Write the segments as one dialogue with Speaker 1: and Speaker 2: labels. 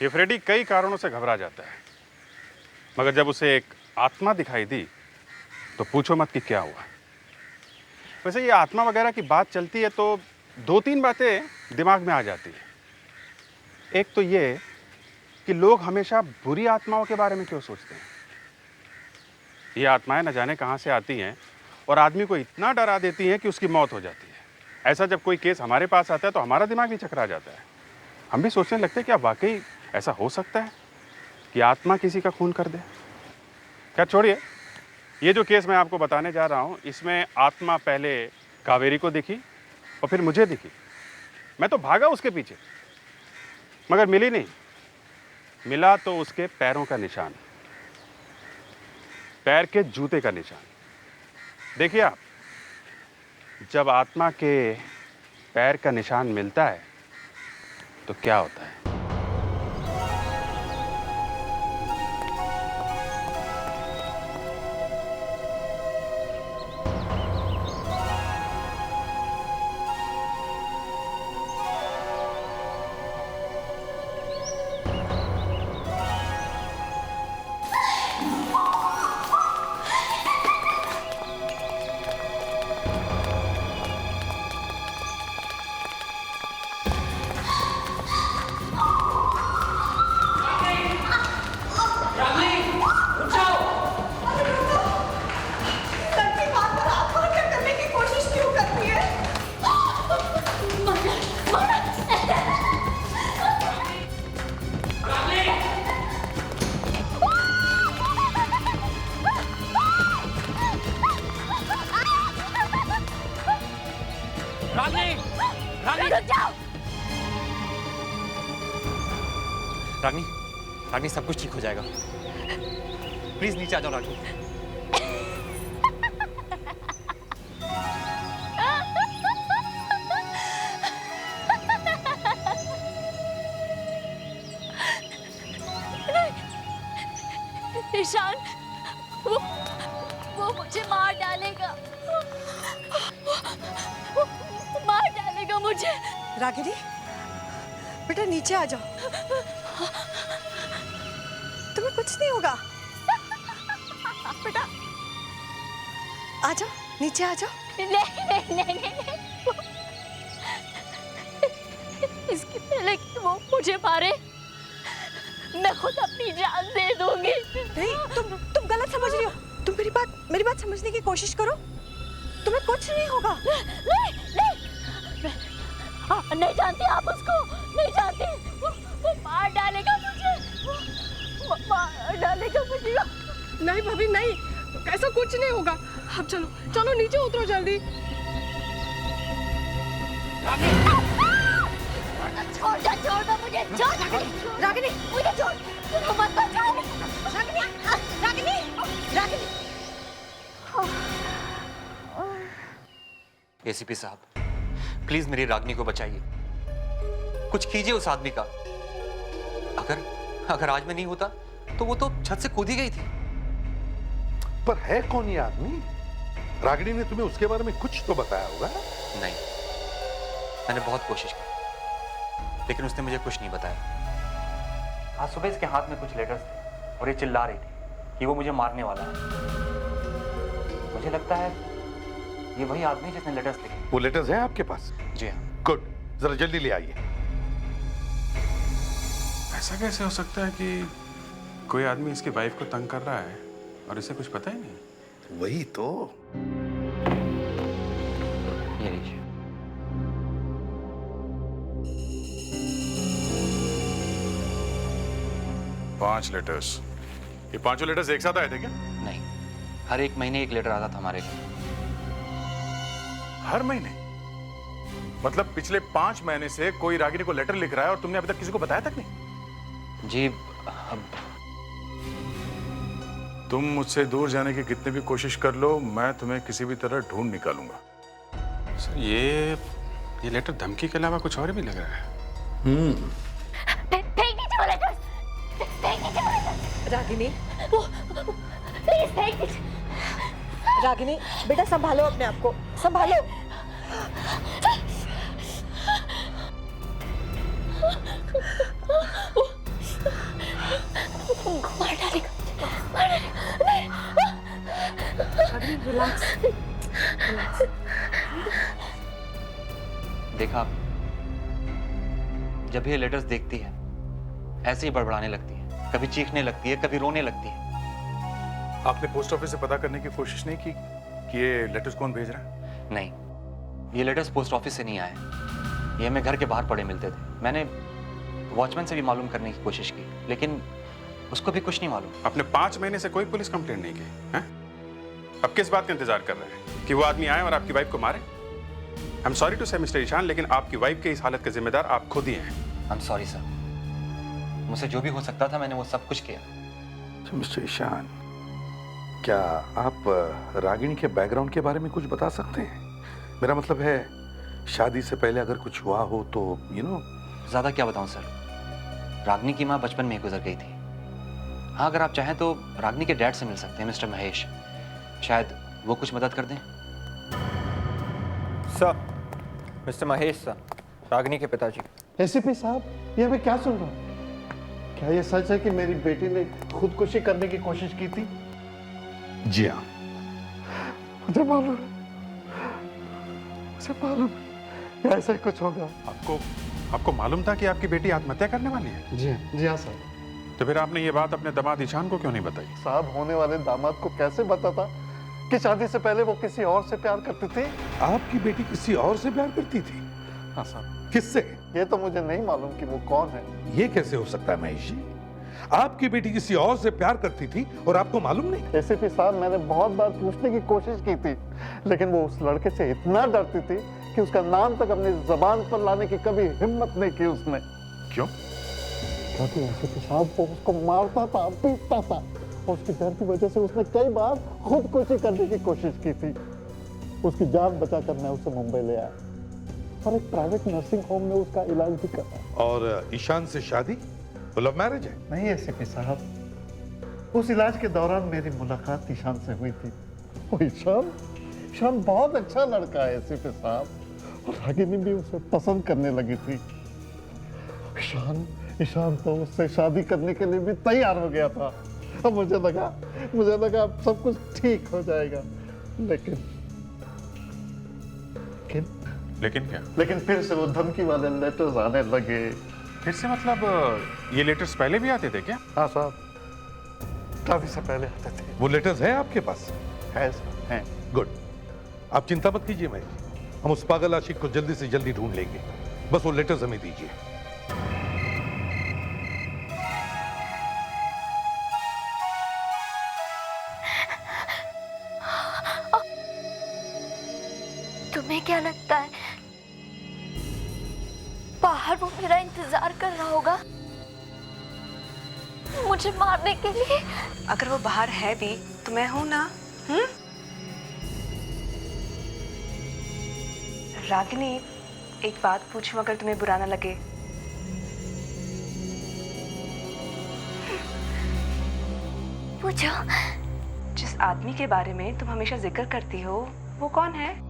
Speaker 1: ये फ्रेडी कई कारणों से घबरा जाता है, मगर जब उसे एक आत्मा दिखाई दी तो पूछो मत कि क्या हुआ। वैसे ये आत्मा वगैरह की बात चलती है तो दो तीन बातें दिमाग में आ जाती है। एक तो ये कि लोग हमेशा बुरी आत्माओं के बारे में क्यों सोचते हैं। ये आत्माएं न जाने कहाँ से आती हैं और आदमी को इतना डरा देती हैं कि उसकी मौत हो जाती है। ऐसा जब कोई केस हमारे पास आता है तो हमारा दिमाग भी चकरा जाता है। हम भी सोचने लगते हैं क्या वाकई ऐसा हो सकता है कि आत्मा किसी का खून कर दे। क्या छोड़िए, ये जो केस मैं आपको बताने जा रहा हूँ इसमें आत्मा पहले कावेरी को दिखी और फिर मुझे दिखी। मैं तो भागा उसके पीछे मगर मिली नहीं। मिला तो उसके पैरों का निशान, पैर के जूते का निशान। देखिए आप, जब आत्मा के पैर का निशान मिलता है तो क्या होता है।
Speaker 2: रागनी, रागनी सब कुछ ठीक हो जाएगा। प्लीज नीचे आ जाओ रागनी।
Speaker 3: ईशान, वो मुझे मार डालेगा। वो मार डालेगा मुझे।
Speaker 4: रागिनी, बेटा नीचे आ जाओ, तुम्हें कुछ नहीं होगा। बेटा आ जाओ, नीचे आ जाओ।
Speaker 3: नहीं। इसके पहले कि वो मुझे मारे मैं खुद अपनी जान दे दूंगी।
Speaker 4: नहीं, तुम गलत समझ रही हो। तुम मेरी बात समझने की कोशिश करो। तुम्हें कुछ नहीं होगा।
Speaker 3: नहीं जानती आप उसको, नहीं जानती। वो मार डालेगा मुझे, वो मार डालेगा मुझे।
Speaker 5: नहीं भाभी नहीं, ऐसा कुछ नहीं होगा। अब चलो चलो नीचे उतरो जल्दी।
Speaker 3: छोड़ दो मुझे, छोड़।
Speaker 4: रागिनी,
Speaker 3: मुझे छोड़, मत बचाओ।
Speaker 4: रागिनी।
Speaker 2: एसीपी साहब, प्लीज मेरी रागनी को बचाइए। कुछ कीजिए उस आदमी का। अगर आज में नहीं होता तो वो तो छत से कूद ही गई थी।
Speaker 6: पर है कौन ये आदमी? रागिनी ने तुम्हें उसके बारे में कुछ तो बताया होगा।
Speaker 2: नहीं, मैंने बहुत कोशिश की लेकिन उसने मुझे कुछ नहीं बताया। आज सुबह इसके हाथ में कुछ लेटर्स थे और ये चिल्ला रही थी कि वो मुझे मारने वाला है। मुझे लगता है ये वही आदमी जिसने लेटर्स लिखे।
Speaker 6: वो लेटर्स हैं आपके पास?
Speaker 2: जी हाँ।
Speaker 6: गुड, जरा जल्दी ले आइए।
Speaker 1: ऐसा कैसे हो सकता है कि कोई आदमी इसकी वाइफ को तंग कर रहा है और इसे कुछ पता ही नहीं?
Speaker 6: वही तो।
Speaker 2: ये लीजिए।
Speaker 1: पांच लेटर्स। ये पांचों लेटर्स एक साथ आए थे क्या?
Speaker 2: नहीं, हर एक महीने एक लेटर आता था हमारे घर।
Speaker 1: हर महीने? मतलब पिछले 5 महीने से कोई रागिनी को लेटर लिख रहा है और तुमने अभी तक किसी को बताया तक नहीं?
Speaker 2: जी, अब
Speaker 1: तुम मुझसे दूर जाने की कितनी भी कोशिश कर लो, मैं तुम्हें किसी भी तरह ढूंढ निकालूंगा। सर, ये लेटर धमकी के अलावा कुछ और भी लग रहा है।
Speaker 4: रागिनी,
Speaker 3: प्लीज
Speaker 4: रागिनी बेटा संभालो अपने आप को, संभालो।
Speaker 3: मार डालेगा, मार डालेगा। नहीं।
Speaker 4: रिलैक्स।
Speaker 2: देखा आप, जब भी ये लेटर्स देखती है ऐसे ही बड़बड़ाने लगती है, कभी चीखने लगती है, कभी रोने लगती है।
Speaker 7: आपने पोस्ट ऑफिस से पता करने की कोशिश नहीं की कि ये लेटर्स कौन भेज रहा है?
Speaker 2: नहीं, ये लेटर्स पोस्ट ऑफिस से नहीं आए, ये हमें घर के बाहर पड़े मिलते थे। मैंने वॉचमैन से भी मालूम करने की कोशिश की, लेकिन उसको भी कुछ नहीं मालूम।
Speaker 1: आपने 5 महीने से कोई पुलिस कंप्लेंट नहीं की हैं? अब किस बात का इंतजार कर रहे हैं कि वो आदमी आए और आपकी वाइफ को मारे? आई एम सॉरी टू से मिस्टर ईशान, लेकिन आपकी वाइफ के इस हालत के जिम्मेदार आप खुद ही हैं।
Speaker 2: आई एम सॉरी सर, मुझसे जो भी हो सकता था मैंने वो सब कुछ किया।
Speaker 6: मिस्टर ईशान, क्या आप रागिनी के बैकग्राउंड के बारे में कुछ बता सकते हैं? मेरा मतलब है, शादी से पहले अगर कुछ हुआ हो तो
Speaker 2: ज्यादा क्या बताऊं सर, रागिनी की माँ बचपन में ही गुजर गई थी। हाँ, अगर आप चाहें तो रागिनी के डैड से मिल सकते हैं, मिस्टर महेश, शायद वो कुछ मदद कर दें।
Speaker 8: Sir, mister Mahesh sir, Ragini के पिताजी।
Speaker 9: एसीपी साहब, ये मैं क्या सुन रहा हूँ? क्या ये सच है कि मेरी बेटी ने खुदकुशी करने की कोशिश की थी?
Speaker 6: जी हाँ,
Speaker 9: मुझे मालूम है, मुझे मालूम है ऐसा ही कुछ होगा।
Speaker 1: आपको मालूम था कि आपकी बेटी आत्महत्या करने वाली है?
Speaker 9: जी हाँ सर।
Speaker 1: तो फिर आपने ये बात अपने दामाद ईशान को क्यों नहीं बताई?
Speaker 9: साहब, होने वाले दामाद को कैसे बताता कि शादी से पहले वो किसी और से प्यार करती थी?
Speaker 6: आपकी बेटी किसी और से प्यार करती थी?
Speaker 9: हाँ साहब।
Speaker 6: किससे?
Speaker 9: ये तो मुझे नहीं मालूम कि वो कौन है।
Speaker 6: ये कैसे हो सकता है महेश जी? आपकी बेटी किसी और से प्यार करती थी और आपको मालूम नहीं?
Speaker 9: एसीपी साहब, मैंने बहुत बार पूछने की कोशिश की थी, लेकिन वो उस लड़के से इतना डरती थी कि उसका नाम तक अपनी जबान पर लाने की कभी हिम्मत नहीं की उसने।
Speaker 1: क्यों?
Speaker 9: क्योंकि एसीपी साहब वो उसको मारता था, पीटता था, और उसकी डर की वजह से उसने कई बार खुदकुशी करने की कोशिश की थी। उसकी जान बचाकर मैं उसे मुंबई ले आया और एक प्राइवेट नर्सिंग होम में उसका इलाज भी करा।
Speaker 6: और ईशान से शादी लव मैरिज है?
Speaker 9: नहीं एसीपी साहब, उस इलाज के दौरान मेरी मुलाकात ईशान से हुई थी। वो ईशान बहुत अच्छा लड़का है एसीपी साहब, और रागिनी भी उसे पसंद करने लगी थी। ईशान तो उससे शादी करने के लिए भी तैयार हो गया था। अब मुझे लगा अब सब कुछ ठीक हो जाएगा,
Speaker 1: लेकिन क्या?
Speaker 9: लेकिन फिर से वो धमकी वाले लेटर्स आने लगे।
Speaker 1: फिर से मतलब ये लेटर्स पहले भी आते थे क्या?
Speaker 9: हाँ साहब, काफी से पहले आते थे।
Speaker 6: वो लेटर्स हैं आपके पास?
Speaker 9: है साहब, हैं।
Speaker 6: गुड, आप चिंता मत कीजिए महेश जी, हम उस पागल आशिक को जल्दी से जल्दी ढूंढ लेंगे। बस वो लेटर्स हमें दीजिए।
Speaker 3: तुम्हें क्या लगता है बाहर वो मेरा इंतजार कर रहा होगा मुझे मारने के लिए?
Speaker 4: अगर वो बाहर है भी तो मैं हूं ना। रागिनी, एक बात पूछूं अगर तुम्हें बुरा ना लगे?
Speaker 3: पूछो।
Speaker 4: जिस आदमी के बारे में तुम हमेशा जिक्र करती हो वो कौन है?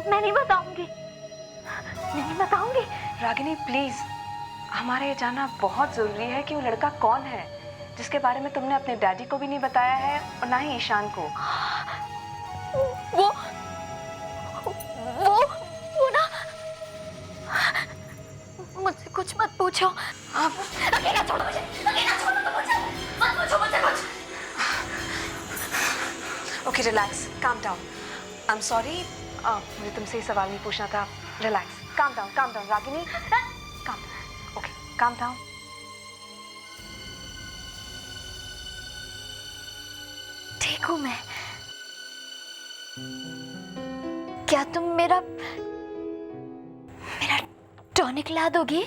Speaker 3: मैं नहीं बताऊंगी,
Speaker 4: रागिनी प्लीज, हमारे ये जानना बहुत जरूरी है कि वो लड़का कौन है जिसके बारे में तुमने अपने डैडी को भी नहीं बताया है और ना ही ईशान को।
Speaker 3: वो ना, मुझसे कुछ मत पूछो। आप अकेला छोड़ो मुझे, मत पूछो मुझसे कुछ।
Speaker 4: Okay, relax, calm down. I am sorry, मुझे तुमसे ये सवाल नहीं पूछना था। Relax, calm down Ragini, calm down. Okay, calm down.
Speaker 3: ठीक हूँ मैं। क्या तुम मेरा टॉनिक ला दोगी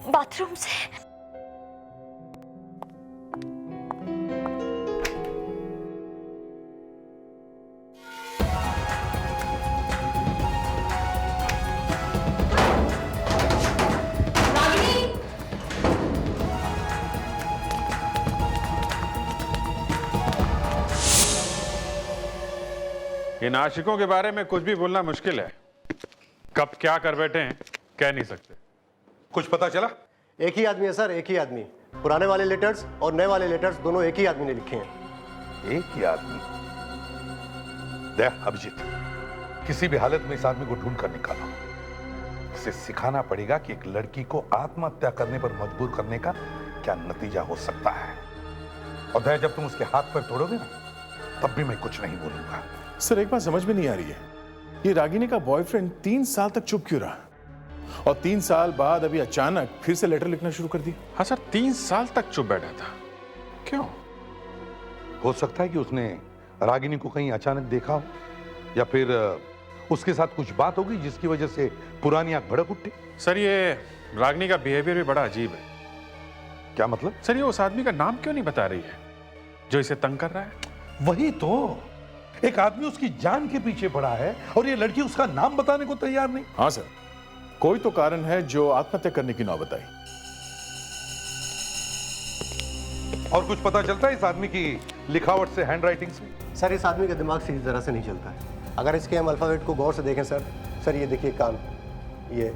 Speaker 3: बाथरूम से?
Speaker 1: इन आशिकों के बारे में कुछ भी बोलना मुश्किल है। कब क्या कर बैठे हैं कह नहीं सकते।
Speaker 7: कुछ पता चला?
Speaker 10: एक ही आदमी है सर, एक ही आदमी। पुराने वाले लेटर्स और नए वाले लेटर्स दोनों एक ही आदमी ने लिखे हैं।
Speaker 6: एक ही आदमी? देख अभिजीत, किसी भी हालत में इस आदमी को ढूंढ कर निकालो। इसे सिखाना पड़ेगा कि एक लड़की को आत्महत्या करने पर मजबूर करने का क्या नतीजा हो सकता है। और दया, जब तुम उसके हाथ पर तोड़ोगे ना, तब भी मैं कुछ नहीं बोलूंगा।
Speaker 7: सर, एक बात समझ में नहीं आ रही है, ये रागिनी का बॉयफ्रेंड 3 साल तक चुप क्यों रहा, और 3 साल बाद अभी अचानक फिर से लेटर लिखना शुरू कर दिया?
Speaker 1: हाँ सर, 3 साल तक चुप बैठा था। क्यों?
Speaker 6: हो सकता है कि उसने रागिनी को कहीं अचानक देखा हो, या फिर उसके साथ कुछ बात होगी जिसकी वजह से पुरानी आग भड़क उठी।
Speaker 1: सर, ये रागिनी का बिहेवियर भी बड़ा अजीब है।
Speaker 6: क्या मतलब?
Speaker 1: सर, ये उस आदमी का नाम क्यों नहीं बता रही है जो इसे तंग कर रहा है?
Speaker 6: वही तो, एक आदमी उसकी जान के पीछे पड़ा है और ये लड़की उसका नाम बताने को तैयार नहीं।
Speaker 7: हाँ सर, कोई तो कारण है जो आत्महत्या करने की नौबत आई।
Speaker 6: और कुछ पता चलता है इस आदमी की लिखावट से, हैंड राइटिंग से?
Speaker 10: सर, इस आदमी का दिमाग सीधी तरह से नहीं चलता है। अगर इसके हम अल्फ़ाबेट को गौर से देखें सर, ये देखिए कान, ये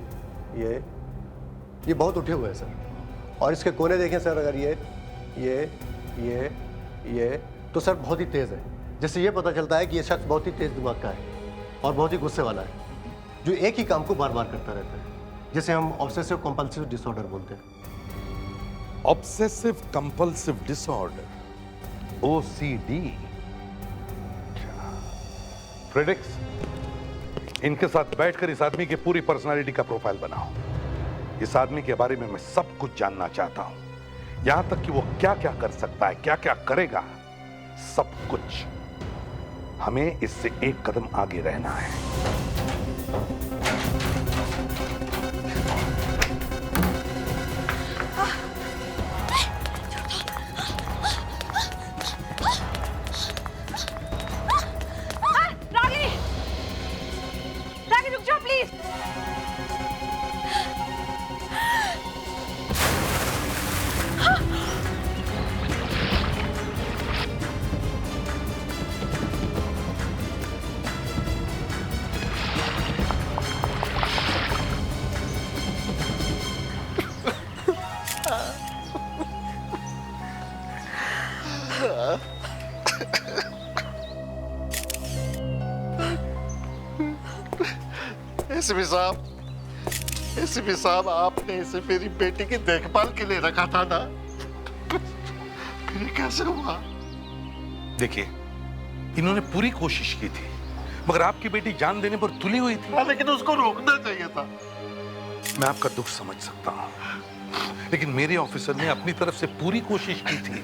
Speaker 10: बहुत उठे हुए हैं सर। और इसके कोने देखें सर, अगर ये तो सर बहुत ही तेज़ है। जिससे ये पता चलता है कि ये शख्स बहुत ही तेज़ दिमाग का है और बहुत ही गुस्से वाला है, जो एक ही काम को बार बार करता रहता है, जिसे हम ऑब्सेसिव कंपल्सिव डिसऑर्डर बोलते हैं।
Speaker 6: Obsessive compulsive disorder, OCD। Fredericks, इनके साथ बैठकर इस आदमी की पूरी पर्सनालिटी का प्रोफाइल बनाओ। इस आदमी के बारे में मैं सब कुछ जानना चाहता हूं, यहां तक कि वो क्या क्या कर सकता है, क्या क्या करेगा, सब कुछ। हमें इससे एक कदम आगे रहना है।
Speaker 4: रागिनी, रुक जाओ प्लीज।
Speaker 9: एसीपी साहब, आपने इसे मेरी बेटी की देखभाल के लिए रखा था ना, फिर ये कैसे हुआ?
Speaker 6: देखिए, इन्होंने पूरी कोशिश की थी, मगर आपकी बेटी जान देने पर तुली हुई थी।
Speaker 9: लेकिन उसको रोकना चाहिए था।
Speaker 6: मैं आपका दुख समझ सकता हूं, लेकिन मेरे ऑफिसर ने अपनी तरफ से पूरी कोशिश की थी।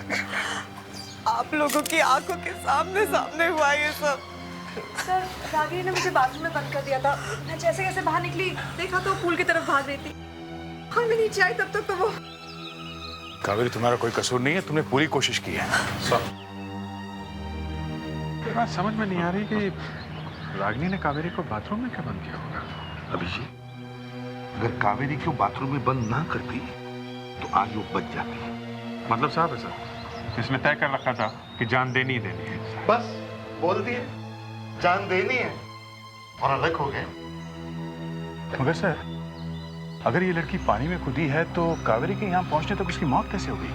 Speaker 5: आप लोगों की आंखों के सामने सामने हुआ ये सब।
Speaker 4: सर, रागिनी ने मुझे बाथरूम में बंद कर दिया था। मैं जैसे कैसे बाहर निकली, देखा तो पूल की तरफ भाग रही थी। और मैं नीचे आई तब तक तो वो।
Speaker 7: कावेरी, तुम्हारा कोई कसूर नहीं है, तुमने पूरी कोशिश की है।
Speaker 1: ये बात समझ में नहीं आ रही कि रागिनी ने कावेरी को बाथरूम में क्या बंद किया होगा।
Speaker 6: अभिजीत, अगर कावेरी को बाथरूम में बंद ना करती तो आज वो बच जाती।
Speaker 1: मतलब साहब है सर, इसने तय कर रखा था कि जान देनी ही देनी है।
Speaker 9: बस बोल दिए, जान देनी है और अलग हो गए।
Speaker 7: मगर सर, अगर ये लड़की पानी में कूदी है तो कावेरी के यहाँ पहुंचने तक उसकी मौत कैसे हो गई?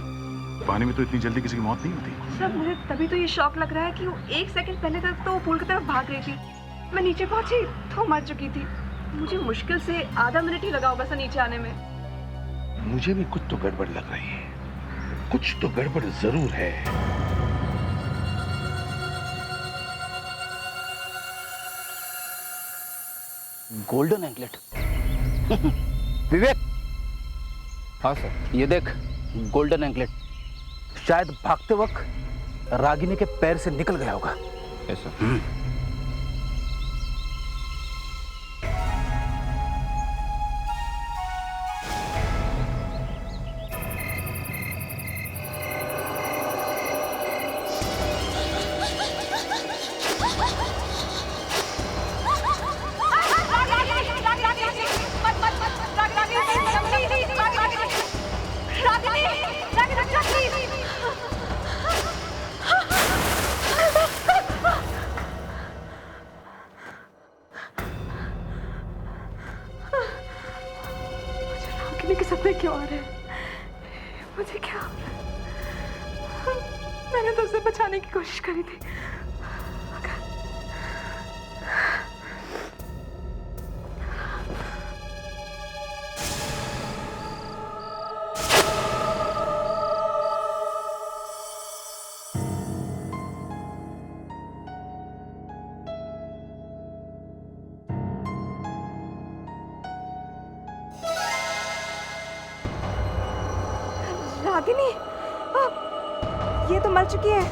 Speaker 7: पानी में तो इतनी जल्दी किसी की मौत नहीं होती।
Speaker 4: सर, मुझे तभी तो ये शौक लग रहा है कि वो 1 सेकंड पहले तक तो वो पूल की तरफ भाग रही थी। मैं नीचे पहुंची तो मर चुकी थी। मुझे मुश्किल से आधा मिनट ही लगा होगा सर नीचे आने में।
Speaker 6: मुझे भी कुछ तो गड़बड़ लग रही है, कुछ तो गड़बड़ जरूर है।
Speaker 11: Golden anklet. विवेक,
Speaker 8: हाँ सर।
Speaker 11: ये देख, गोल्डन एंकलेट शायद भागते वक्त रागिनी के पैर से निकल गया होगा।
Speaker 8: Yes sir.
Speaker 4: रहा है? मुझे क्या हो रहा है? मैंने तो उसे बचाने की कोशिश करी थी। रागिनी, ये तो मर चुकी है।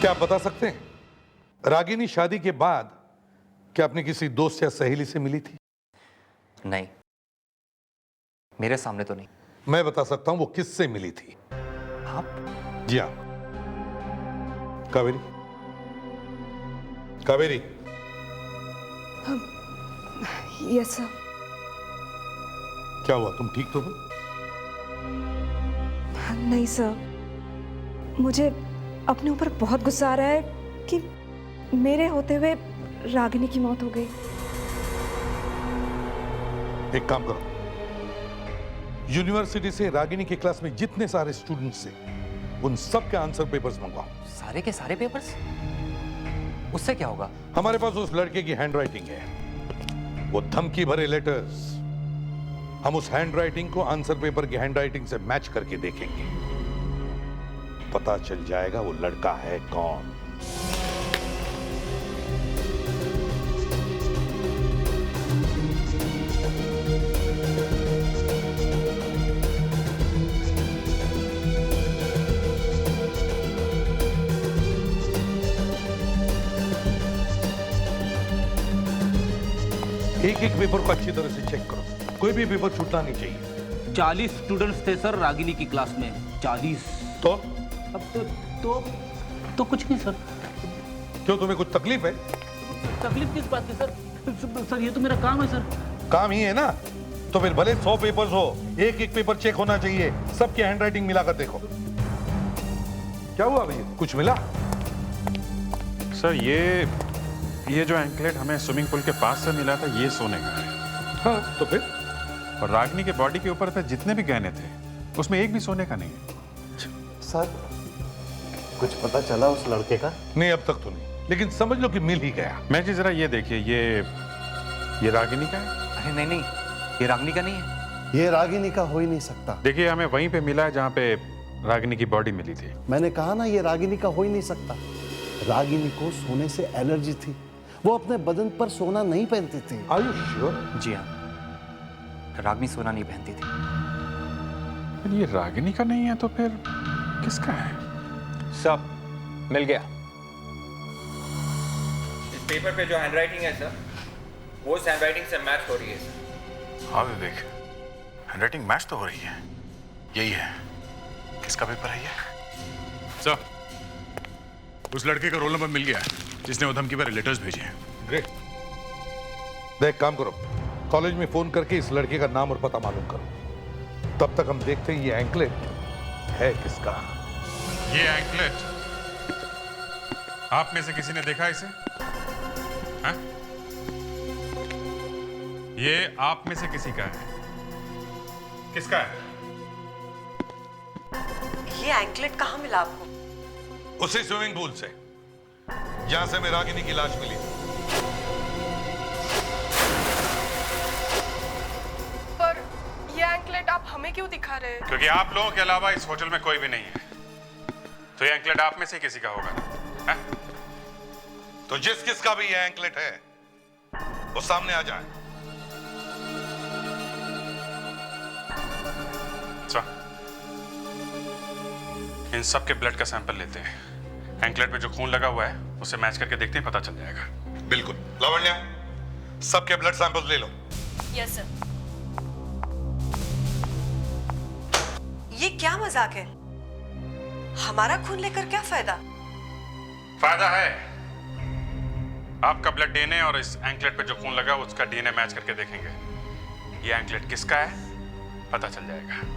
Speaker 6: क्या आप बता सकते हैं रागिनी शादी के बाद क्या अपने किसी दोस्त या सहेली से मिली थी?
Speaker 2: नहीं, मेरे सामने तो नहीं।
Speaker 6: मैं बता सकता हूं वो किससे मिली थी।
Speaker 2: आप?
Speaker 6: जी हाँ, कावेरी। कावेरी।
Speaker 4: Yes sir.
Speaker 6: क्या हुआ, तुम ठीक तो हो?
Speaker 4: नहीं सर, मुझे अपने ऊपर बहुत गुस्सा आ रहा है कि मेरे होते हुए रागिनी की मौत हो गई।
Speaker 6: एक काम करो, यूनिवर्सिटी से रागिनी के क्लास में जितने सारे स्टूडेंट्स थे उन सब के आंसर पेपर्स मंगवाओ।
Speaker 2: सारे के सारे पेपर्स? उससे क्या होगा?
Speaker 6: हमारे पास उस लड़के की हैंडराइटिंग है, वो धमकी भरे लेटर्स। हम उस हैंडराइटिंग को आंसर पेपर की हैंडराइटिंग से मैच करके देखेंगे, पता चल जाएगा वो लड़का है कौन। एक एक पेपर को अच्छी तरह से चेक करो, कोई भी पेपर छूटना नहीं चाहिए।
Speaker 11: 40 स्टूडेंट्स थे सर रागिनी की क्लास में। 40।
Speaker 6: तो
Speaker 11: अब तो कुछ नहीं सर।
Speaker 6: क्यों, तुम्हें कुछ तकलीफ है?
Speaker 11: तकलीफ किस बात की सर? सर ये तो मेरा काम है सर।
Speaker 6: काम ही है ना, तो फिर भले 100 पेपर्स हो, एक एक पेपर चेक होना चाहिए। सबकी हैंडराइटिंग मिलाकर देखो। क्या हुआ भैया, कुछ मिला?
Speaker 1: सर ये जो एंकलेट हमें स्विमिंग पूल के पास से मिला था, ये सोने का है।
Speaker 6: हाँ, तो फिर?
Speaker 1: और रागिनी के बॉडी के ऊपर पे जितने भी गहने थे उसमें एक भी सोने का नहीं है।
Speaker 10: सर, कुछ पता चला उस लड़के का?
Speaker 6: नहीं, अब तक तो नहीं, लेकिन समझ लो कि मिल ही गया।
Speaker 1: मैं जी जरा ये देखिए, ये रागिनी का है।
Speaker 2: अरे नहीं नहीं, ये रागिनी का नहीं है।
Speaker 9: ये रागिनी का हो ही नहीं सकता।
Speaker 1: देखिए हमें वहीं पे मिला है जहाँ पे रागिनी की बॉडी मिली थी।
Speaker 9: मैंने कहा ना, ये रागिनी का हो ही नहीं सकता। रागिनी को सोने से एलर्जी थी, वो अपने बदन पर सोना नहीं पहनती थी।
Speaker 6: Are you sure?
Speaker 2: जी हाँ, रागिनी सोना नहीं पहनती थी।
Speaker 1: ये रागिनी का नहीं है तो फिर किसका है?
Speaker 8: सब मिल गया। इस पेपर पे जो हैंडराइटिंग है सर, वो उस हैंडराइटिंग से मैच हो रही है सर।
Speaker 7: हाँ विवेक, हैंडराइटिंग मैच तो हो रही है। यही है। किसका पेपर है ये? सर, उस लड़के का रोल नंबर मिल गया है जिसने वो धमकी भरे लेटर्स भेजे हैं।
Speaker 6: ग्रेट। देख, काम करो, कॉलेज में फोन करके इस लड़के का नाम और पता मालूम करो। तब तक हम देखते हैं ये एंकलेट है किसका?
Speaker 7: ये एंकलेट आप में से किसी ने देखा इसे? हाँ? ये आप में से किसी का है? किसका है?
Speaker 12: ये एंकलेट कहाँ मिला आपको?
Speaker 6: उसी स्विमिंग पूल से, जहां से में रागिनी की लाश मिली।
Speaker 5: पर ये एंकलेट आप हमें क्यों दिखा रहे हैं?
Speaker 7: क्योंकि आप लोगों के अलावा इस होटल में कोई भी नहीं है, तो ये एंकलेट आप में से किसी का होगा। है?
Speaker 6: तो जिस किसका भी ये एंकलेट है वो सामने आ जाए।
Speaker 7: इन सब के ब्लड का सैंपल लेते हैं। एंकलेट में जो खून लगा हुआ है उसे मैच करके देखते हैं, पता चल जाएगा।
Speaker 6: बिल्कुल। लावण्या, सबके ब्लड सैंपल्स ले लो।
Speaker 12: Yes sir. ये क्या मजाक है? हमारा खून लेकर क्या फायदा?
Speaker 7: फायदा है। आपका ब्लड डीएनए और इस एंकलेट पे जो खून लगा उसका डीएनए मैच करके देखेंगे। ये एंकलेट किसका है पता चल जाएगा।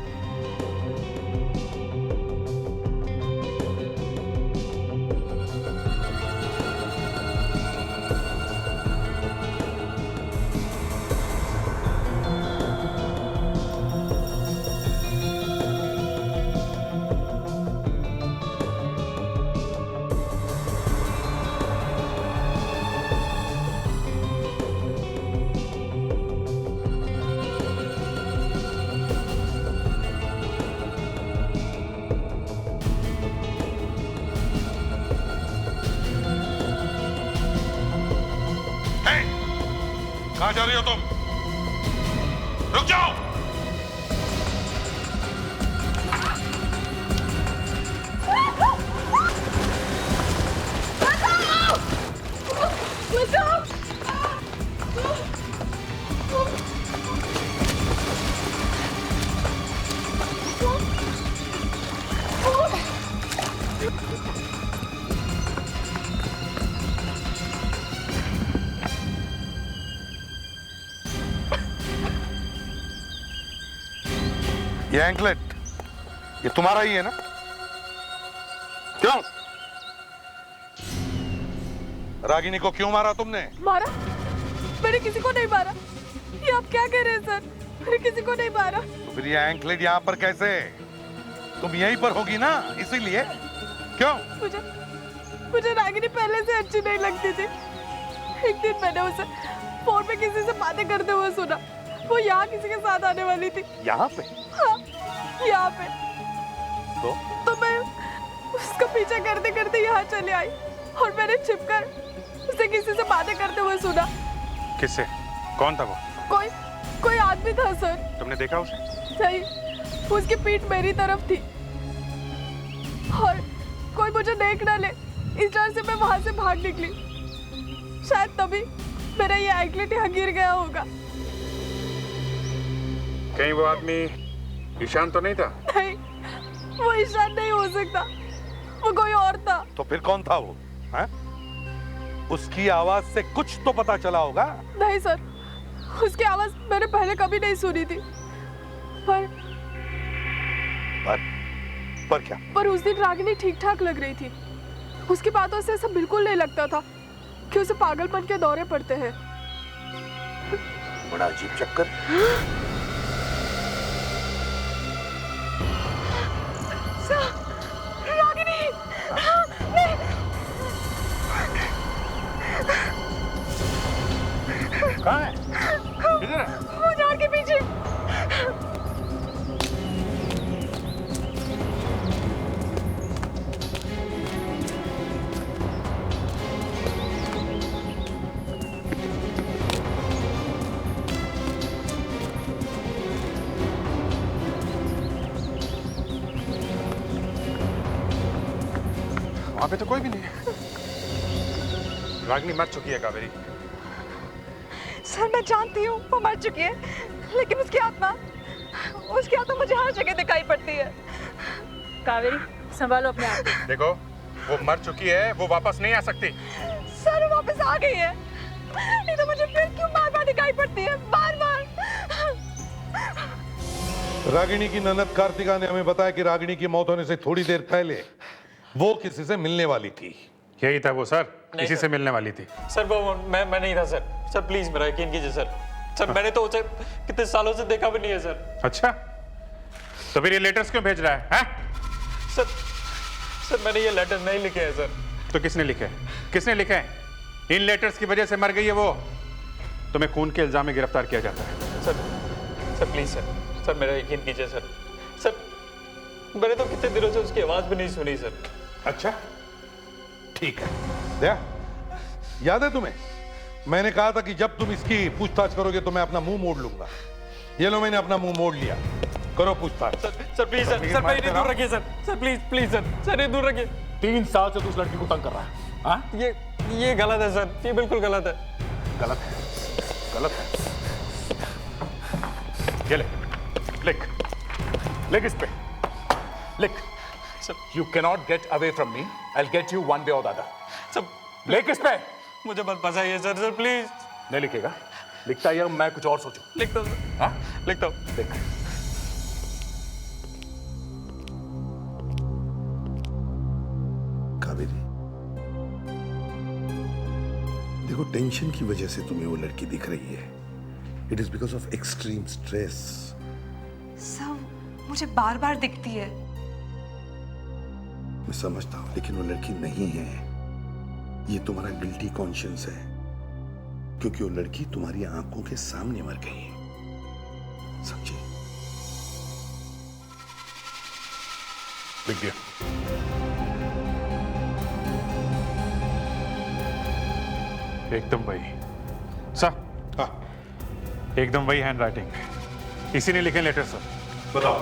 Speaker 6: कहां जा रही हो तुम? रुक जाओ। ये एंकलेट ये तुम्हारा ही है ना? क्यों? रागिनी को क्यों मारा तुमने?
Speaker 5: मारा? मैंने किसी को नहीं मारा। ये आप क्या कह रहे हैं सर? मैंने किसी को नहीं मारा।
Speaker 6: तो फिर ये एंकलेट यहाँ पर कैसे? तुम यहीं पर होगी ना, इसीलिए। क्यों?
Speaker 5: मुझे रागिनी पहले से अच्छी नहीं लगती थी। एक दिन मैंने उसे फोन पे किसी से बातें करते हुए सुना। वो यहाँ किसी के साथ आने वाली थी।
Speaker 6: यहाँ पे?
Speaker 5: हाँ, यहाँ पे। तो मैं उसका पीछा करते करते यहाँ चले आई और मैंने छिपकर उसे किसी से बातें करते हुए सुना।
Speaker 7: किससे? कौन था वो?
Speaker 5: कोई आदमी था सर।
Speaker 7: तुमने देखा उसे?
Speaker 5: नहीं, उसकी पीठ मेरी तरफ थी और कोई मुझे देख ना ले इस डर से मैं वहां से भाग निकली। शायद तभी मेरा ये एंकलेट यहाँ गिर गया होगा।
Speaker 7: कहीं वो आदमी ईशान तो नहीं था?
Speaker 5: नहीं, वो ईशान नहीं हो सकता। वो कोई और था।
Speaker 6: तो फिर कौन था वो? है? उसकी आवाज से कुछ तो पता चला होगा।
Speaker 5: नहीं सर, उसकी आवाज मैंने पहले कभी नहीं सुनी थी।
Speaker 6: पर क्या?
Speaker 5: पर उस दिन रागिनी ठीक ठाक लग रही थी। उसकी बातों से ऐसा बिल्कुल नहीं लगता था कि उसे पागलपन के दौरे पड़ते हैं।
Speaker 6: बड़ा अजीब चक्कर।
Speaker 5: रागिनी!
Speaker 7: कहाँ है? किधर है?
Speaker 5: वो झाड़ के पीछे।
Speaker 7: वहां पे तो कोई भी नहीं है। रागिनी मर चुकी है कावेरी।
Speaker 4: सर मैं जानती हूँ वो मर चुकी है, लेकिन उसकी आत्मा मुझे हर जगह दिखाई पड़ती है।
Speaker 3: कावेरी संभालो अपने आप को।
Speaker 7: देखो वो मर चुकी है, वो वापस नहीं आ सकती।
Speaker 4: सर वो वापस आ गई है, नहीं तो मुझे फिर क्यों बार बार दिखाई पड़ती है? बार बार।
Speaker 6: रागिनी की ननद कार्तिका ने हमें बताया कि रागिनी की मौत होने से थोड़ी देर पहले वो किसी से मिलने वाली थी।
Speaker 1: यही था वो सर, इसी से मिलने वाली थी।
Speaker 2: सर वो मैं नहीं था सर। सर प्लीज मेरा यकीन कीजिए सर। सर मैंने तो उसे कितने सालों से देखा भी नहीं है सर।
Speaker 1: अच्छा, तो फिर ये लेटर्स क्यों भेज रहा है?
Speaker 2: सर मैंने ये लेटर नहीं लिखे हैं सर।
Speaker 1: तो किसने लिखे? किसने लिखे हैं? इन लेटर्स की वजह से मर गई है वो। तुम्हें खून के इल्जाम में गिरफ्तार किया जाता है।
Speaker 2: सर प्लीज सर मेरा यकीन कीजिए सर। सर मैंने तो कितने दिनों से उसकी आवाज भी नहीं सुनी सर।
Speaker 6: अच्छा ठीक है, दया याद है तुम्हें मैंने कहा था कि जब तुम इसकी पूछताछ करोगे तो मैं अपना मुंह मोड़ लूंगा। ये लो मैंने अपना मुंह मोड़ लिया, करो पूछताछ।
Speaker 2: सर प्लीज सर मेरी दूर रखिए सर प्लीज सर ये दूर रखिए।
Speaker 11: 3 साल से तू उस लड़की को तंग कर रहा है। हाँ
Speaker 2: ये गलत है सर, ये बिल्कुल गलत है।
Speaker 11: गलत है, गलत है।
Speaker 1: ये ले, लिख इस पे, लिख।
Speaker 11: You cannot get away from me. I'll get you one way or the other.
Speaker 2: Sir
Speaker 11: लिख इस पे।
Speaker 2: मुझे मत फंसाइए सर प्लीज।
Speaker 11: नहीं लिखेगा? लिखता है या मैं कुछ और सोचूं?
Speaker 2: लिखता हूँ सर।
Speaker 11: हाँ
Speaker 2: लिखता हूँ।
Speaker 11: लिख।
Speaker 6: कावेरी, देखो टेंशन की वजह से तुम्हें वो लड़की दिख रही है। It is because of extreme stress.
Speaker 12: सब मुझे बार बार दिखती है।
Speaker 6: मैं समझता हूं, लेकिन वो लड़की नहीं है। ये तुम्हारा गिल्टी कॉन्शियंस है, क्योंकि वो लड़की तुम्हारी आंखों के सामने मर गई है। समझे?
Speaker 1: लिख दिया। एकदम वही सर।
Speaker 6: हाँ,
Speaker 1: एकदम वही हैंड राइटिंग। इसी ने लिखे लेटर सर।
Speaker 6: बताओ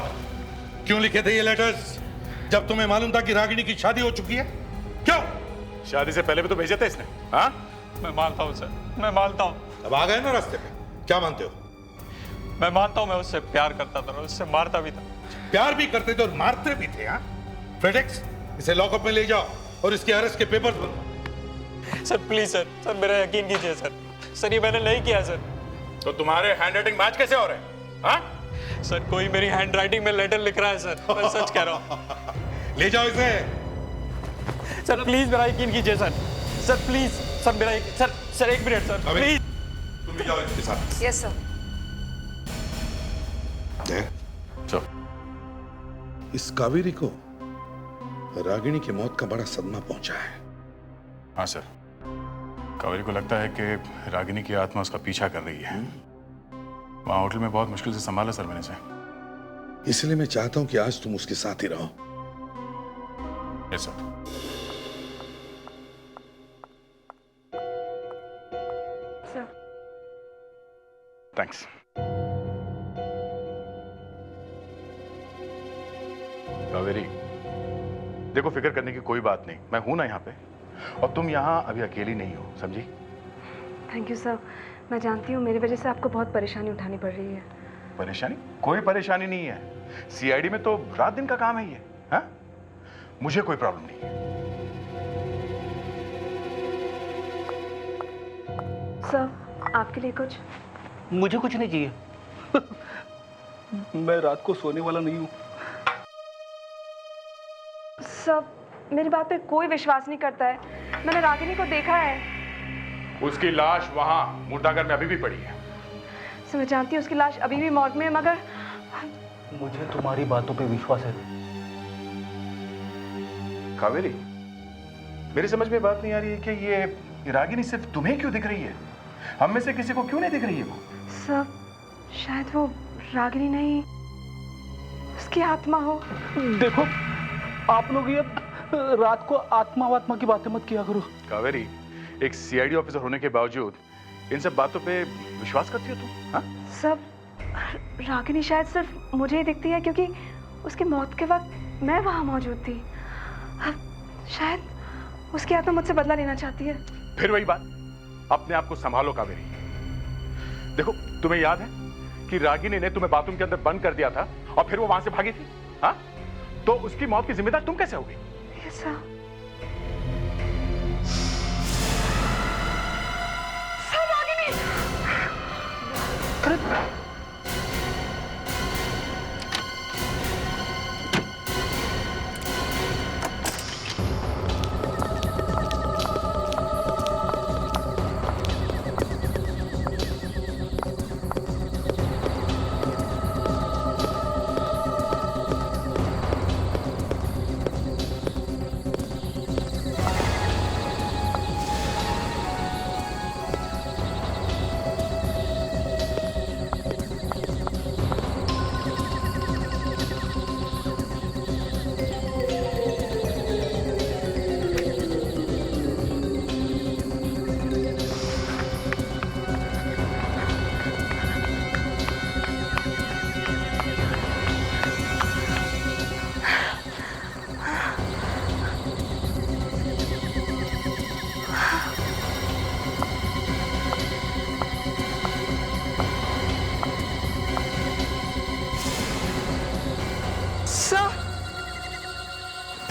Speaker 6: क्यों लिखे थे ये लेटर्स जब तुम्हें मालूम था कि रागिनी की शादी हो चुकी है? क्यों?
Speaker 1: शादी से पहले भी तो भेजे थे इसने। हाँ,
Speaker 2: मैं मानता हूँ सर, मैं मानता हूँ।
Speaker 6: अब आ गए ना रास्ते पे। क्या मानते हो?
Speaker 2: मैं मानता हूँ मैं उससे प्यार करता था और उससे मारता भी था।
Speaker 6: प्यार भी करते थे और मारते भी थे। हाँ फ्रेडेक्स, इसे लॉकअप में ले जाओ और इसके अरेस्ट के पेपर्स बनवाओ।
Speaker 2: सर प्लीज सर मेरा यकीन कीजिए सर ये मैंने नहीं किया सर।
Speaker 1: तो तुम्हारे हैंडराइटिंग मैच कैसे हो रहे हैं? हाँ?
Speaker 2: सर कोई मेरी हैंडराइटिंग में लेटर लिख रहा है सर, मैं सच कह रहा हूँ।
Speaker 6: ले जाओ इसे।
Speaker 2: सर प्लीज मेरा यकीन कीजिए सर प्लीज सर मेरा सर 1 मिनट सर प्लीज।
Speaker 6: तुम ले जाओ इसके साथ।
Speaker 12: Yes sir.
Speaker 1: चलो।
Speaker 6: इस कावेरी को रागिनी की मौत का बड़ा सदमा पहुंचा है।
Speaker 7: हाँ सर, कावेरी को लगता है कि रागिनी की आत्मा उसका पीछा कर रही है। वहाँ होटल में बहुत मुश्किल से संभाला सर मैंने से।
Speaker 6: इसलिए मैं चाहता हूं कि आज तुम उसके साथ ही रहो।
Speaker 7: Yes sir.
Speaker 1: थैंक्स।
Speaker 7: कावेरी, देखो फिक्र करने की कोई बात नहीं, मैं हूं ना यहाँ पे, और तुम यहाँ अभी अकेली नहीं हो, समझी?
Speaker 4: Thank you sir. मैं जानती हूँ मेरी वजह से आपको बहुत परेशानी उठानी पड़ रही है।
Speaker 7: परेशानी? कोई परेशानी नहीं है। सीआईडी में तो रात दिन का काम है ये। हाँ? मुझे कोई प्रॉब्लम नहीं है।
Speaker 4: सर आपके लिए कुछ?
Speaker 11: मुझे कुछ नहीं चाहिए। मैं रात को सोने वाला नहीं हूँ।
Speaker 4: सर मेरी बात पे कोई विश्वास नहीं करता है। मैंने रागिनी को देखा है।
Speaker 7: उसकी लाश वहां मुर्दाघर में अभी भी पड़ी है।
Speaker 4: सर मैं जानती हूँ उसकी लाश अभी भी मॉर्ग में है, मगर
Speaker 11: मुझे तुम्हारी बातों पे विश्वास है।
Speaker 7: कावेरी, मेरी समझ में बात नहीं आ रही है कि ये रागिनी सिर्फ तुम्हें क्यों दिख रही है? हम में से किसी को क्यों नहीं दिख रही है वो?
Speaker 4: सर शायद वो रागिनी नहीं, उसकी आत्मा हो।
Speaker 11: देखो आप लोग ये रात को आत्मा की बातें मत किया करो।
Speaker 7: कावेरी, एक सीआईडी ऑफिसर होने के बावजूद इन सब बातों पे विश्वास करती हो तुम? हाँ?
Speaker 4: सब रागिनी शायद सिर्फ मुझे ही दिखती है क्योंकि उसकी मौत के वक्त मैं वहां मौजूद थी। अब शायद उसकी आत्मा मुझसे बदला लेना चाहती है।
Speaker 7: फिर वही बात, अपने आप को संभालो कावेरी। देखो तुम्हें याद है कि रागिनी ने तुम्हें बाथरूम के अंदर बंद कर दिया था और फिर वो वहां से भागी थी। हाँ? तो उसकी मौत की जिम्मेदार तुम कैसे हो गई?
Speaker 4: ऐसा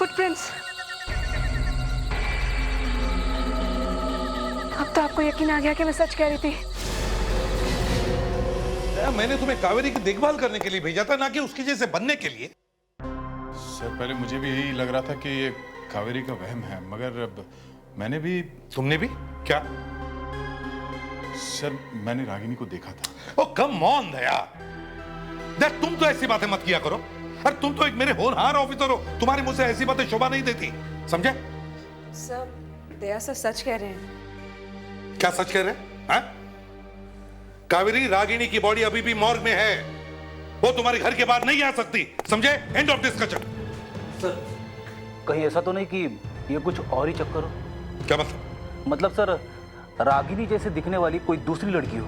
Speaker 4: फुटप्रिंट्स। अब तो आपको यकीन आ गया कि मैं सच कह रही थी।
Speaker 6: मैंने तुम्हें कावेरी की देखभाल करने के लिए भेजा था, ना कि उसकी जैसे बनने के लिए।
Speaker 1: सर पहले मुझे भी यही लग रहा था कि ये कावेरी का वहम है, मगर अब मैंने भी।
Speaker 6: तुमने भी क्या?
Speaker 1: सर मैंने रागिनी को देखा था।
Speaker 6: ओ कम ऑन दया, देख तुम तो ऐसी बातें मत किया करो। अरे तुम तो एक मेरे होनहार ऑफिसर हो, तुम्हारे मुंह से ऐसी बातें शोभा नहीं देती, समझे?
Speaker 4: सर, दया सर सच कह रहे हैं।
Speaker 6: क्या सच कह रहे हैं? कावेरी, रागिनी की बॉडी अभी भी मॉर्ग में है, वो तुम्हारे घर के बाहर नहीं आ सकती, समझे? End of discussion.
Speaker 11: सर कहीं ऐसा तो नहीं कि ये कुछ और ही चक्कर हो?
Speaker 6: क्या मतलब?
Speaker 11: मतलब सर, रागिनी जैसे दिखने वाली कोई दूसरी लड़की हो,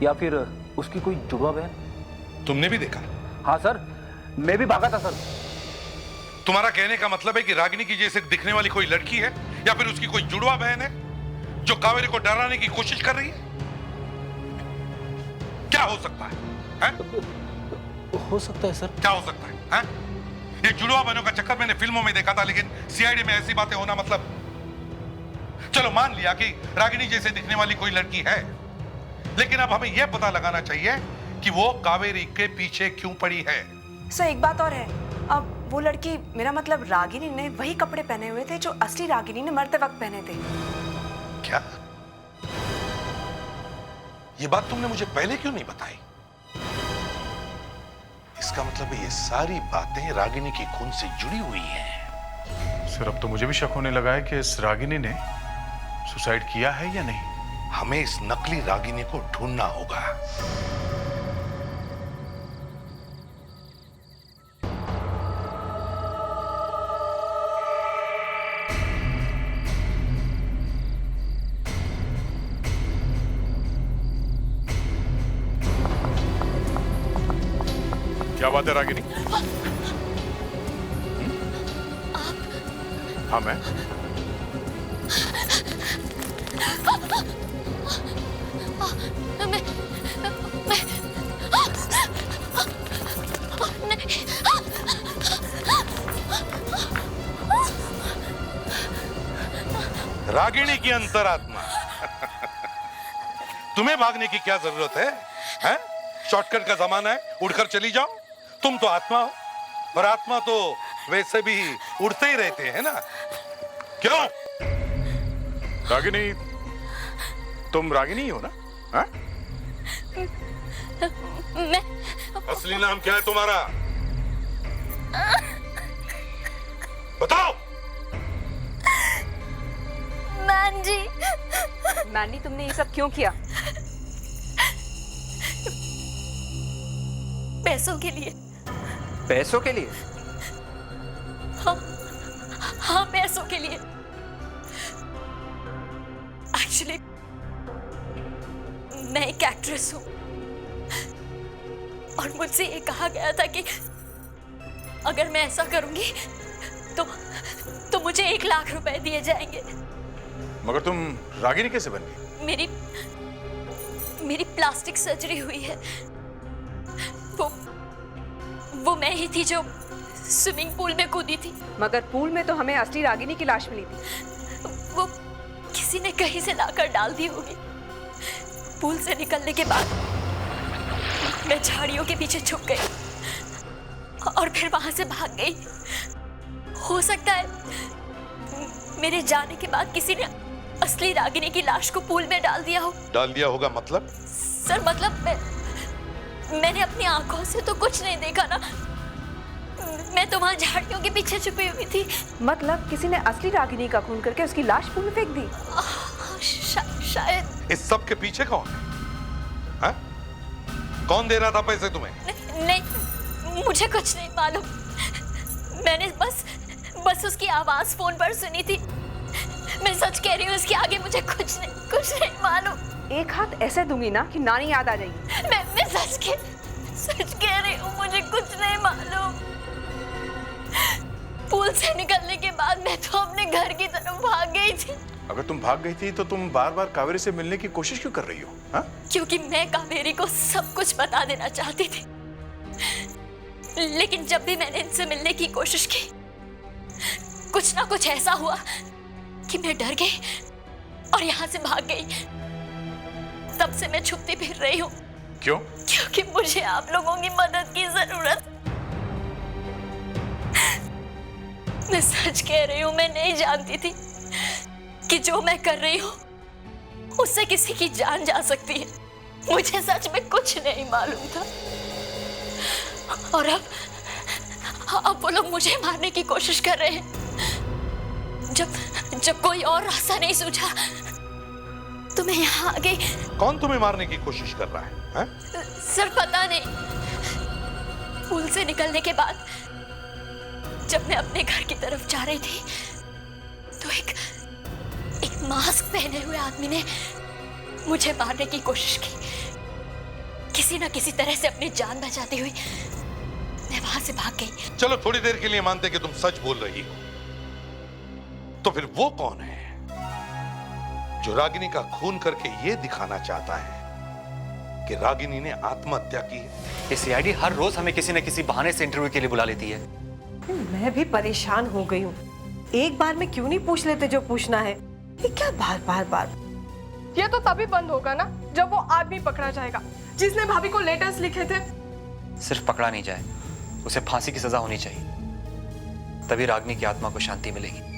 Speaker 11: या फिर उसकी कोई जुड़वा बहन।
Speaker 6: तुमने भी देखा?
Speaker 11: हाँ सर, मैं भी भागा था सर।
Speaker 6: तुम्हारा कहने का मतलब है कि रागिनी की जैसे दिखने वाली कोई लड़की है, या फिर उसकी कोई जुड़वा बहन है जो कावेरी को डराने की कोशिश कर रही है? क्या हो सकता है?
Speaker 11: हो सकता है सर।
Speaker 6: क्या हो सकता है? ये जुड़वा बहनों का चक्कर मैंने फिल्मों में देखा था, लेकिन सीआईडी में ऐसी बातें होना मतलब। चलो मान लिया कि रागिनी जैसे दिखने वाली कोई लड़की है, लेकिन अब हमें यह पता लगाना चाहिए कि वो कावेरी के पीछे क्यों पड़ी है।
Speaker 12: सर एक बात और है, अब वो लड़की, मेरा मतलब रागिनी ने वही कपड़े पहने हुए थे जो असली रागिनी ने मरते वक्त पहने थे।
Speaker 6: क्या? ये बात तुमने मुझे पहले क्यों नहीं बताई? इसका मतलब ये सारी बातें रागिनी की खून से जुड़ी हुई हैं।
Speaker 1: सर अब तो मुझे भी शक होने लगा है कि इस रागिनी ने सुसाइड किया है या नहीं।
Speaker 6: हमें इस नकली रागिनी को ढूंढना होगा।
Speaker 1: क्या बात है रागिनी? हाँ मैं।
Speaker 6: रागिनी की अंतरात्मा। तुम्हें भागने की क्या जरूरत है? हैं? शॉर्टकट का जमाना है, उड़कर चली जाओ। तुम तो आत्मा हो, और आत्मा तो वैसे भी उड़ते ही रहते हैं ना, क्यों?
Speaker 1: रागिनी, तुम रागिनी हो ना? हाँ?
Speaker 3: मैं।
Speaker 6: असली नाम क्या है तुम्हारा? बताओ।
Speaker 3: मैंजी।
Speaker 4: मैंडी, तुमने ये सब क्यों किया?
Speaker 3: पैसों के लिए।
Speaker 8: पैसों के लिए?
Speaker 3: हाँ पैसों के लिए। एक्चुअली मैं एक एक्ट्रेस हूँ, और मुझसे ये कहा गया था कि अगर मैं ऐसा करूंगी तो मुझे 1 लाख रुपए दिए जाएंगे।
Speaker 1: मगर तुम रागिनी कैसे बन गई?
Speaker 3: मेरी प्लास्टिक सर्जरी हुई है। वो मैं ही थी जो स्विमिंग पूल में कूदी थी।
Speaker 4: मगर पूल में तो हमें असली रागिनी की लाश मिली थी।
Speaker 3: वो किसी ने कहीं से लाकर डाल दी होगी। पूल से निकलने के बाद मैं झाड़ियों के पीछे छुप गई और फिर वहां से भाग गई। हो सकता है मेरे जाने के बाद किसी ने असली रागिनी की लाश को पूल में डाल दिया हो।
Speaker 6: डाल दिया होगा मतलब?
Speaker 3: सर मतलब मैंने अपनी आंखों से तो कुछ नहीं देखा ना, मैं तो वहां झाड़ियों के पीछे छुपी हुई थी।
Speaker 4: मतलब किसी ने असली रागिनी का खून करके उसकी लाश पूल में फेंक दी?
Speaker 3: शायद।
Speaker 6: इस सब के पीछे कौन है? कौन दे रहा था पैसे तुम्हें?
Speaker 3: नहीं, मुझे कुछ नहीं मालूम। मैंने बस उसकी आवाज फोन पर सुनी थी। मैं सच कह रही हूँ, उसके आगे मुझे कुछ नहीं मालूम।
Speaker 4: एक हाथ ऐसे दूंगी ना कि नानी याद आ जाएगी।
Speaker 3: मैं सच कह रही हूँ, मुझे कुछ नहीं मालूम। पूल से निकलने के बाद मैं तो अपने घर की तरफ भाग गई थी।
Speaker 1: अगर तुम भाग गई थी तो तुम बार बार कावेरी से मिलने की कोशिश क्यों कर रही हो? हाँ?
Speaker 3: क्योंकि मैं कावेरी को सब कुछ बता देना चाहती थी, लेकिन जब भी मैंने इनसे मिलने की कोशिश की कुछ ना कुछ ऐसा हुआ कि मैं डर गई और यहाँ से भाग गई। तब से मैं छुपती फिर रही हूँ।
Speaker 7: क्यों?
Speaker 3: क्योंकि मुझे आप लोगों की मदद की जरूरत। मैं सच कह रही हूँ, मैं नहीं जानती थी कि जो मैं कर रही हूँ उससे किसी की जान जा सकती है। मुझे सच में कुछ नहीं मालूम था। और अब वो लोग मुझे मारने की कोशिश कर रहे हैं। जब कोई और रास्ता नहीं सूझा तो मैं यहाँ आ गई।
Speaker 6: कौन तुम्हें मारने की कोशिश कर रहा है?
Speaker 3: सर पता नहीं, पुल से निकलने के बाद जब मैं अपने घर की तरफ जा रही थी तो एक मास्क पहने हुए आदमी ने मुझे मारने की कोशिश की। किसी ना किसी तरह से अपनी जान बचाती हुई मैं वहां से भाग गई।
Speaker 6: चलो थोड़ी देर के लिए मानते कि तुम सच बोल रही हो, तो फिर वो कौन है जो रागिनी का खून करके ये दिखाना चाहता है कि रागिनी ने आत्महत्या की है?
Speaker 2: ये सीआईडी हर रोज हमें किसी न किसी बहाने से इंटरव्यू के लिए बुला लेती है।
Speaker 13: मैं भी परेशान हो गई हूँ। एक बार में क्यों नहीं पूछ लेते जो पूछना है? ये क्या बार बार बार?
Speaker 5: ये तो तभी बंद होगा ना जब वो आदमी पकड़ा जाएगा जिसने भाभी को लेटर्स लिखे थे।
Speaker 2: सिर्फ पकड़ा नहीं जाए, उसे फांसी की सजा होनी चाहिए, तभी रागिनी की आत्मा को शांति मिलेगी।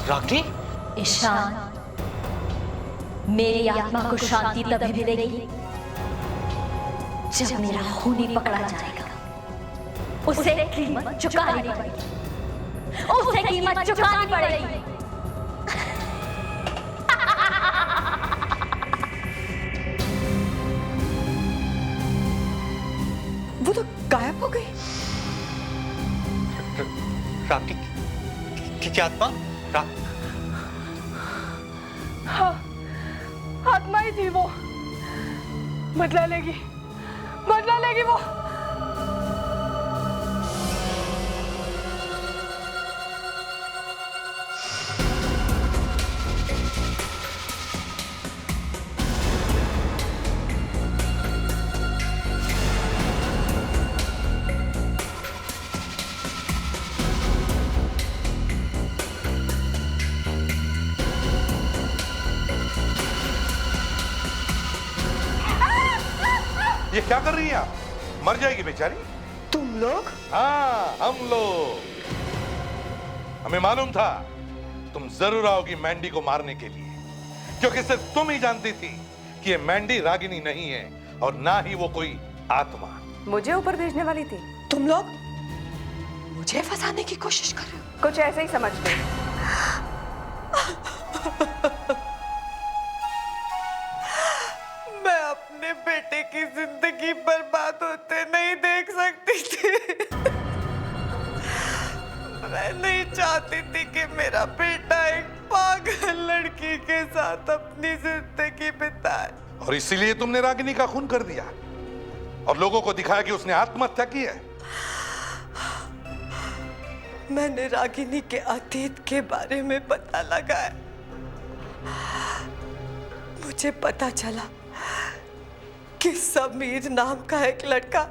Speaker 2: रागिनी?
Speaker 3: ईशान, मेरी आत्मा को शांति तभी मिलेगी जब मेरा खून ही पकड़ा जाएगा। उसे कीमत चुकानी पड़ेगी, उसे कीमत चुकानी पड़ेगी।
Speaker 13: वो तो गायब हो गई।
Speaker 2: रागिनी की आत्मा?
Speaker 5: हाँ, आत्मा ही थी वो। बदला लेगी वो।
Speaker 6: ये क्या कर रही है आप? मर जाएगी बेचारी।
Speaker 13: तुम लोग?
Speaker 6: हाँ, हम लोग। हमें मालूम था तुम जरूर आओगी मैंडी को मारने के लिए, क्योंकि सिर्फ तुम ही जानती थी कि ये मैंडी रागिनी नहीं है और ना ही वो कोई आत्मा।
Speaker 12: मुझे ऊपर भेजने वाली थी।
Speaker 13: तुम लोग मुझे फंसाने की कोशिश कर रहे हो?
Speaker 12: कुछ ऐसे ही समझ गई।
Speaker 13: मैं अपने बेटे की जिंदगी बर्बाद होते नहीं देख सकती थी। मैं नहीं चाहती थी कि मेरा बेटा एक पागल लड़की के साथ अपनी जिंदगी बिताए।
Speaker 6: और इसीलिए तुमने रागिनी का खून कर दिया और लोगों को दिखाया कि उसने आत्महत्या की है।
Speaker 13: मैंने रागिनी के अतीत के बारे में पता लगाया। मुझे पता चला कि समीर नाम का एक लड़का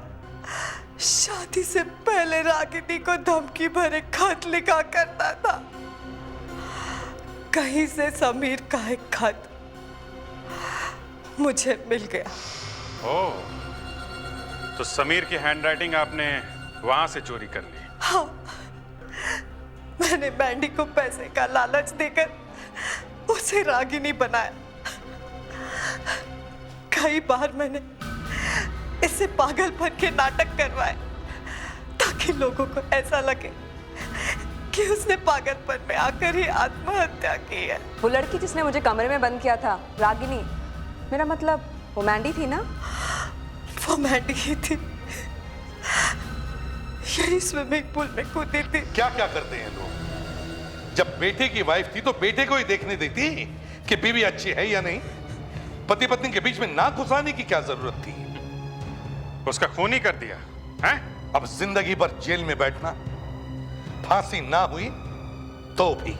Speaker 13: शादी से पहले रागिनी को धमकी भरे खत लिखा करता था। कहीं से समीर का एक खत मुझे मिल गया।
Speaker 1: ओह, तो समीर की हैंडराइटिंग आपने वहां से चोरी कर ली?
Speaker 13: हाँ, मैंने मैंडी को पैसे का लालच देकर उसे रागिनी बनाया। कई बार मैंने इससे पागलपन के नाटक करवाए ताकि लोगों को ऐसा लगे कि उसने पागलपन में आकर ही आत्महत्या की है।
Speaker 12: वो लड़की जिसने मुझे कमरे में बंद किया था, रागिनी, मेरा मतलब वो मैंडी थी ना?
Speaker 13: रोमांटिक ही थी। यही स्विमिंग पूल में कूदी थी।
Speaker 6: क्या क्या करते हैं लोग? जब बेटे की वाइफ थी तो बेटे को ही देखने देती कि बीवी अच्छी है या नहीं। पति पत्नी के बीच में नाक घुसाने की क्या जरूरत थी?
Speaker 1: उसका खून ही कर दिया है।
Speaker 6: अब जिंदगी भर जेल में बैठना, फांसी ना हुई तो भी।